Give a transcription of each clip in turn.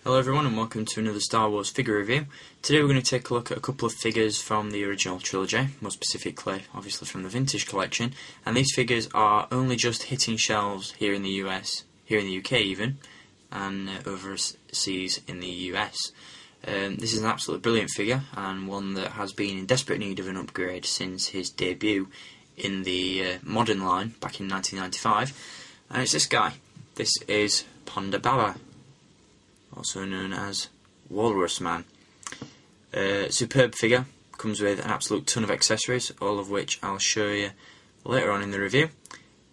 Hello everyone and welcome to another Star Wars figure review. Today we're going to take a look at a couple of figures from the original trilogy, more specifically obviously from the vintage collection, and these figures are only just hitting shelves here in the US, here in the UK even, and overseas in the US. This is an absolutely brilliant figure and one that has been in desperate need of an upgrade since his debut in the modern line back in 1995, and it's this guy. This is Ponda, also known as Walrus Man. Superb figure, comes with an absolute ton of accessories, all of which I'll show you later on in the review.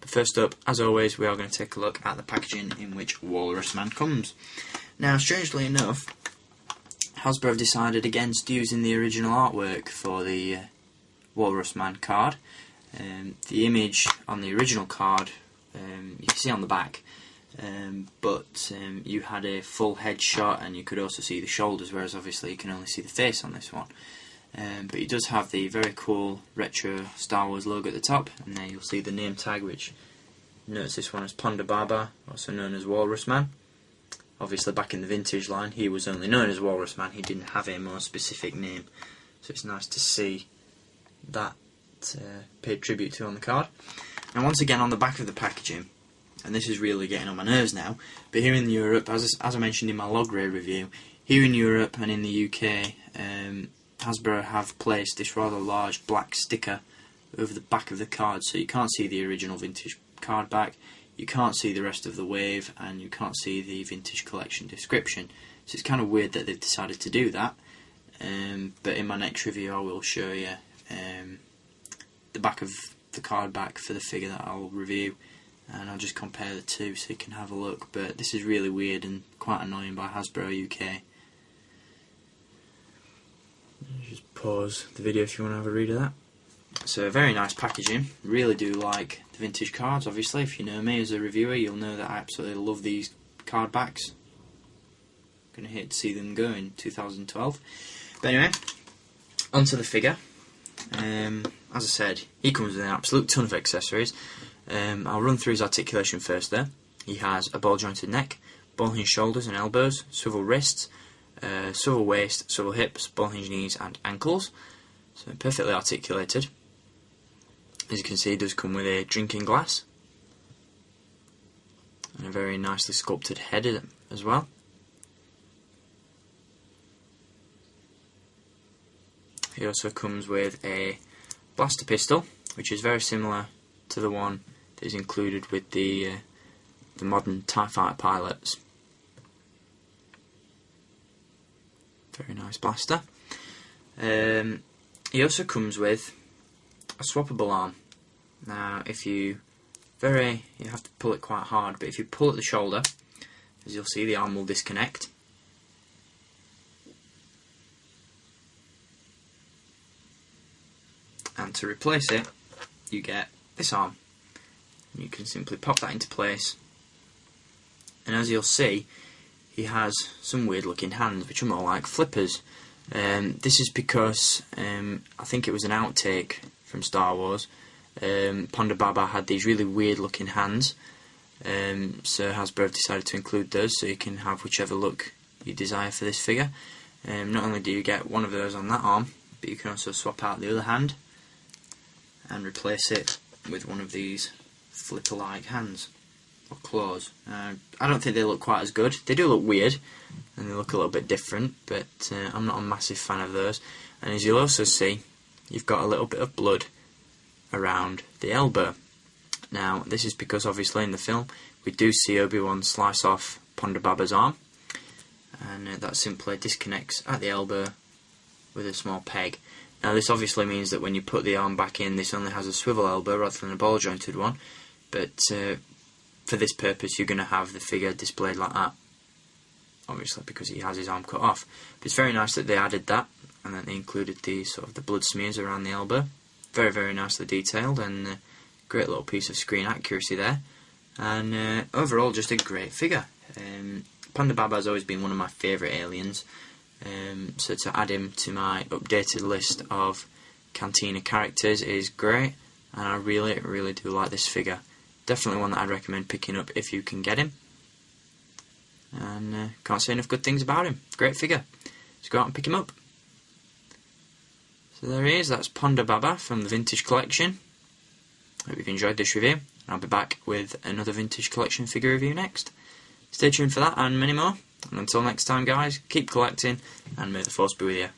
But first up, as always, we are going to take a look at the packaging in which Walrus Man comes. Now, strangely enough, Hasbro have decided against using the original artwork for the Walrus Man card. The image on the original card, you can see on the back, but you had a full head shot and you could also see the shoulders, whereas obviously you can only see the face on this one. But it does have the very cool retro Star Wars logo at the top, and there you'll see the name tag, which notes this one as Ponda, also known as Walrus Man. Obviously back in the vintage line he was only known as Walrus Man, he didn't have a more specific name, so it's nice to see that paid tribute to on the card. And once again on the back of the packaging, and this is really getting on my nerves now, but here in Europe, as I mentioned in my log ray review, here in Europe and in the UK, Hasbro have placed this rather large black sticker over the back of the card, so you can't see the original vintage card back, you can't see the rest of the wave, and you can't see the vintage collection description. So it's kind of weird that they've decided to do that, but in my next review I will show you the back of the card back for the figure that I'll review, and I'll just compare the two so you can have a look. But this is really weird and quite annoying by Hasbro UK. Just pause the video if you want to have a read of that. So very nice packaging, really do like the vintage cards. Obviously if you know me as a reviewer you'll know that I absolutely love these card backs. Gonna hate to see them go in 2012. But anyway, onto the figure. As I said, he comes with an absolute ton of accessories. I'll run through his articulation first there. He has a ball jointed neck, ball hinge shoulders and elbows, swivel wrists, swivel waist, swivel hips, ball hinge knees and ankles. So perfectly articulated. As you can see, it does come with a drinking glass and a very nicely sculpted head as well. He also comes with a blaster pistol, which is very similar to the one that is included with the modern TIE Fighter pilots. Very nice blaster. He also comes with a swappable arm. Now, if you have to pull it quite hard, but if you pull at the shoulder, as you'll see, the arm will disconnect. And to replace it, you get this arm. You can simply pop that into place, and as you'll see, he has some weird looking hands which are more like flippers. This is because I think it was an outtake from Star Wars. Ponda had these really weird looking hands, so Hasbro have decided to include those so you can have whichever look you desire for this figure. Not only do you get one of those on that arm, but you can also swap out the other hand and replace it with one of these flipper like hands or claws. I don't think they look quite as good. They do look weird and they look a little bit different, but I'm not a massive fan of those. And as you'll also see, you've got a little bit of blood around the elbow. Now this is because obviously in the film we do see Obi-Wan slice off Ponda arm, and that simply disconnects at the elbow with a small peg. Now this obviously means that when you put the arm back in, this only has a swivel elbow rather than a ball jointed one, but for this purpose you're going to have the figure displayed like that, obviously because he has his arm cut off. But it's very nice that they added that, and that they included the the blood smears around the elbow. Very, very nicely detailed, and great little piece of screen accuracy there, and overall just a great figure. Ponda has always been one of my favourite aliens, so to add him to my updated list of Cantina characters is great, and I really, really do like this figure. Definitely one that I'd recommend picking up if you can get him. and can't say enough good things about him. Great figure. So go out and pick him up. So there he is, that's Ponda Baba from the Vintage Collection. Hope you've enjoyed this review. I'll be back with another Vintage Collection figure review next. Stay tuned for that and many more. And until next time guys, keep collecting and may the force be with you.